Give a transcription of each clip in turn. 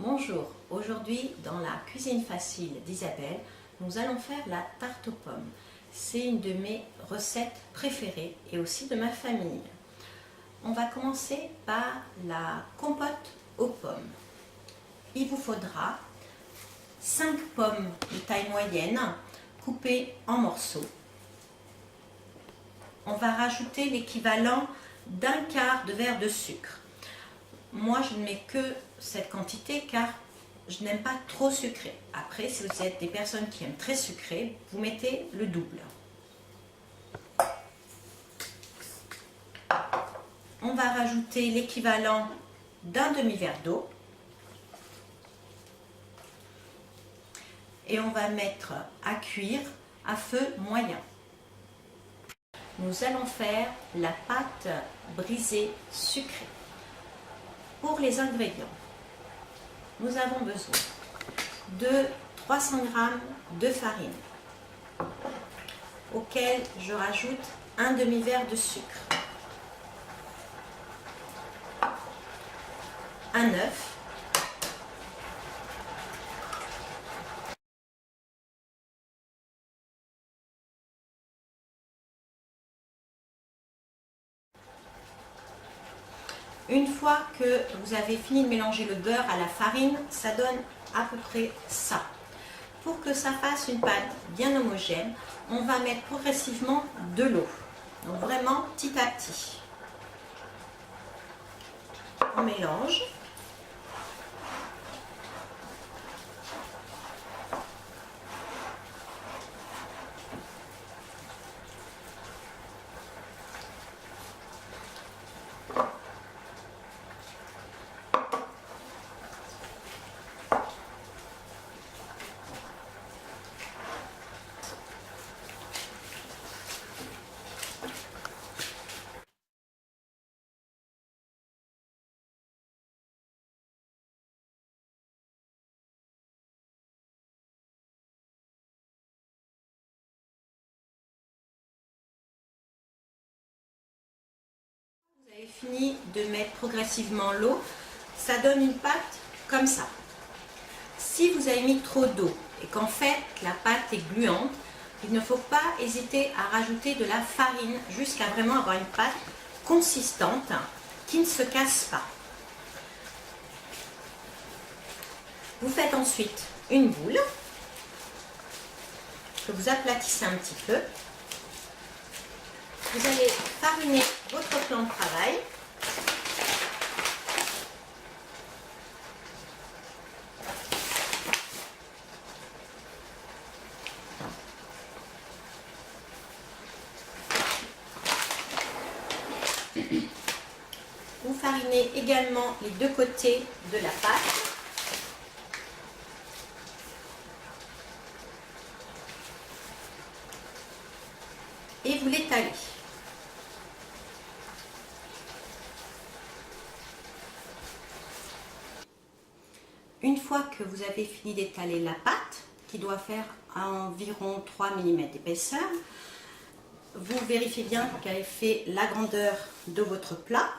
Bonjour, aujourd'hui dans la cuisine facile d'Isabelle, nous allons faire la tarte aux pommes. C'est une de mes recettes préférées et aussi de ma famille. On va commencer par la compote aux pommes. Il vous faudra 5 pommes de taille moyenne coupées en morceaux. On va rajouter l'équivalent d'un quart de verre de sucre. Moi, je ne mets que cette quantité car je n'aime pas trop sucré. Après, si vous êtes des personnes qui aiment très sucré, vous mettez le double. On va rajouter l'équivalent d'un demi-verre d'eau. Et on va mettre à cuire à feu moyen. Nous allons faire la pâte brisée sucrée. Pour les ingrédients, nous avons besoin de 300 g de farine, auquel je rajoute un demi-verre de sucre, un œuf, une fois que vous avez fini de mélanger le beurre à la farine, ça donne à peu près ça. Pour que ça fasse une pâte bien homogène, on va mettre progressivement de l'eau. Donc vraiment petit à petit. On mélange. Vous avez fini de mettre progressivement l'eau, ça donne une pâte comme ça. Si vous avez mis trop d'eau et qu'en fait la pâte est gluante, il ne faut pas hésiter à rajouter de la farine jusqu'à vraiment avoir une pâte consistante qui ne se casse pas. Vous faites ensuite une boule que vous aplatissez un petit peu. Vous allez fariner votre plan de travail. Vous farinez également les deux côtés de la pâte. Et vous l'étalez. Une fois que vous avez fini d'étaler la pâte, qui doit faire environ 3 mm d'épaisseur, vous vérifiez bien qu'elle fait la grandeur de votre plat.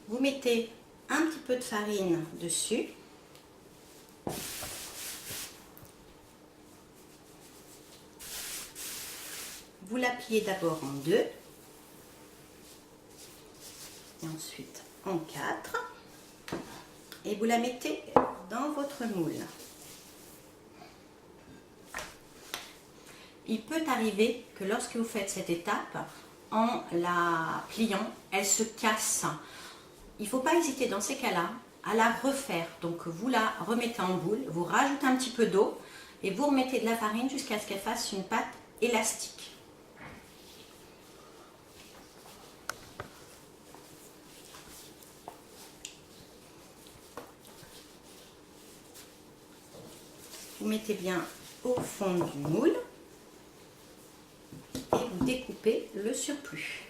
Vous mettez un petit peu de farine dessus. Vous la pliez d'abord en 2 et ensuite en 4 et vous la mettez dans votre moule. Il peut arriver que lorsque vous faites cette étape, en la pliant, elle se casse. Il ne faut pas hésiter dans ces cas-là à la refaire. Donc vous la remettez en boule, vous rajoutez un petit peu d'eau et vous remettez de la farine jusqu'à ce qu'elle fasse une pâte élastique. Vous mettez bien au fond du moule et vous découpez le surplus.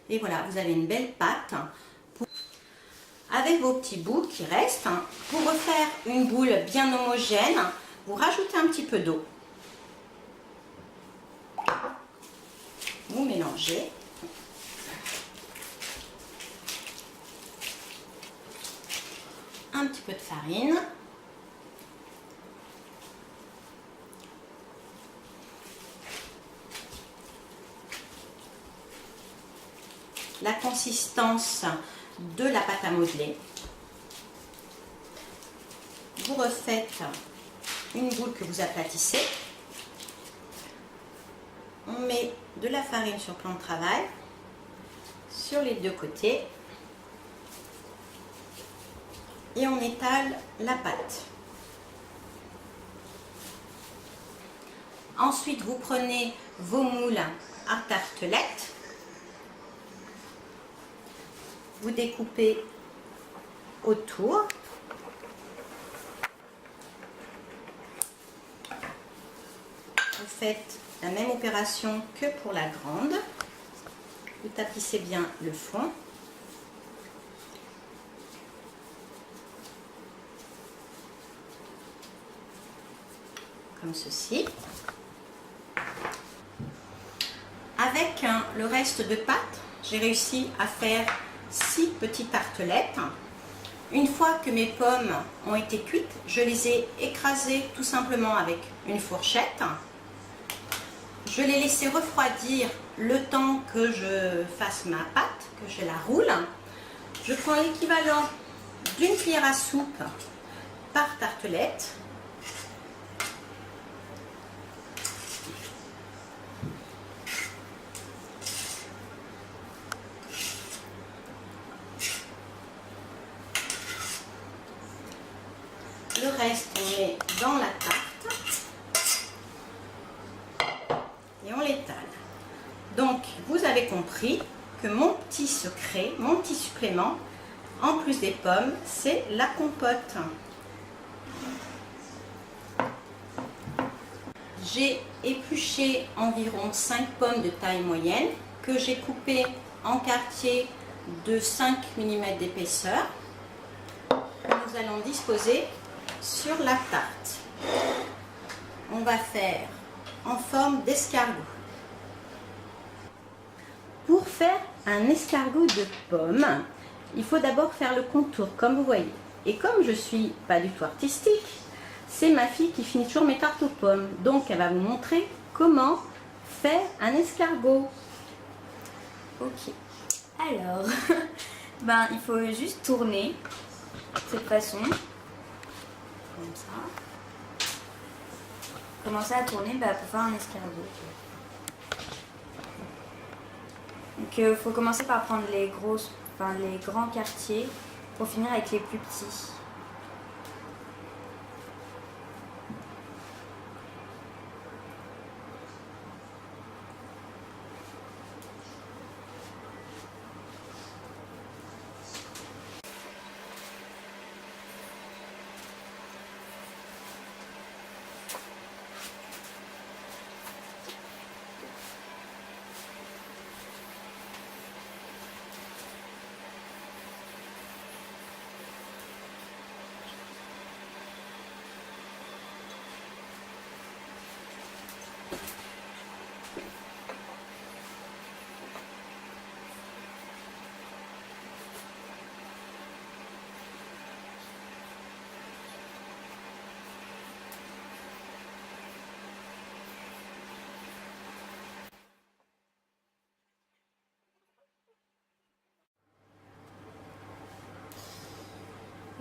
Et voilà, vous avez une belle pâte. Avec vos petits bouts qui restent, pour refaire une boule bien homogène, vous rajoutez un petit peu d'eau. mélanger. Un petit peu de farine. La consistance de la pâte à modeler. Vous refaites une boule que vous aplatissez. On met de la farine sur plan de travail, sur les deux côtés, et on étale la pâte. Ensuite, vous prenez vos moules à tartelettes, vous découpez autour. Vous faites la même opération que pour la grande. Vous tapissez bien le fond. Comme ceci. Avec le reste de pâte, j'ai réussi à faire 6 petites tartelettes. Une fois que mes pommes ont été cuites, je les ai écrasées tout simplement avec une fourchette. Je les laissé refroidir le temps que je fasse ma pâte, que je la roule. Je prends l'équivalent d'une cuillère à soupe par tartelette. Le reste, on met dans la tarte et on l'étale. Donc, vous avez compris que mon petit secret, mon petit supplément, en plus des pommes, c'est la compote. J'ai épluché environ 5 pommes de taille moyenne que j'ai coupées en quartiers de 5 mm d'épaisseur. Nous allons disposer sur la tarte. On va faire en forme d'escargot. Pour faire un escargot de pommes, il faut d'abord faire le contour, comme vous voyez. Et comme je suis pas du tout artistique, c'est ma fille qui finit toujours mes tartes aux pommes. Donc elle va vous montrer comment faire un escargot. Ok. Alors, il faut juste tourner de cette façon. Comme ça. Commencer à tourner pour faire un escargot. Donc il faut commencer par prendre les grands quartiers pour finir avec les plus petits.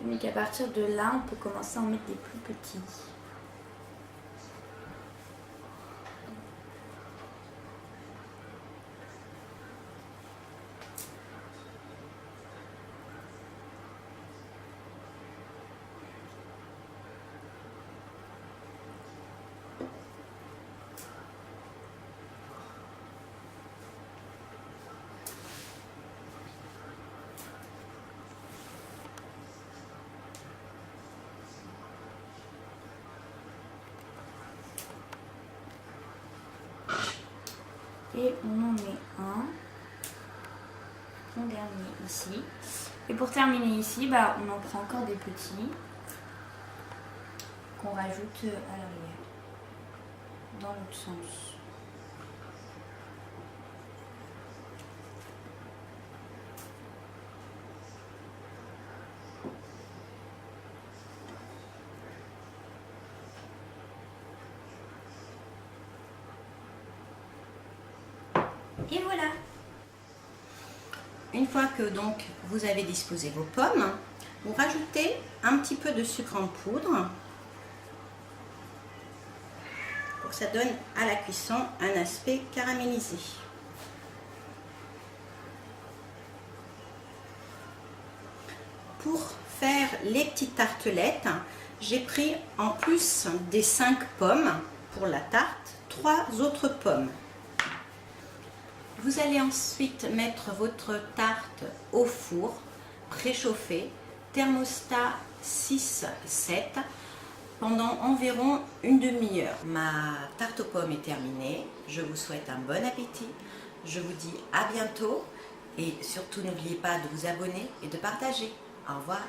Donc à partir de là, on peut commencer à en mettre des plus petits. Et on en met un dernier ici. Et pour terminer ici, on en prend encore des petits qu'on rajoute à l'arrière, dans l'autre sens. Et voilà. Une fois que donc vous avez disposé vos pommes, vous rajoutez un petit peu de sucre en poudre pour que ça donne à la cuisson un aspect caramélisé. Pour faire les petites tartelettes, j'ai pris en plus des 5 pommes pour la tarte, 3 autres pommes. Vous allez ensuite mettre votre tarte au four, préchauffé, thermostat 6-7 pendant environ une demi-heure. Ma tarte aux pommes est terminée, je vous souhaite un bon appétit, je vous dis à bientôt et surtout n'oubliez pas de vous abonner et de partager. Au revoir.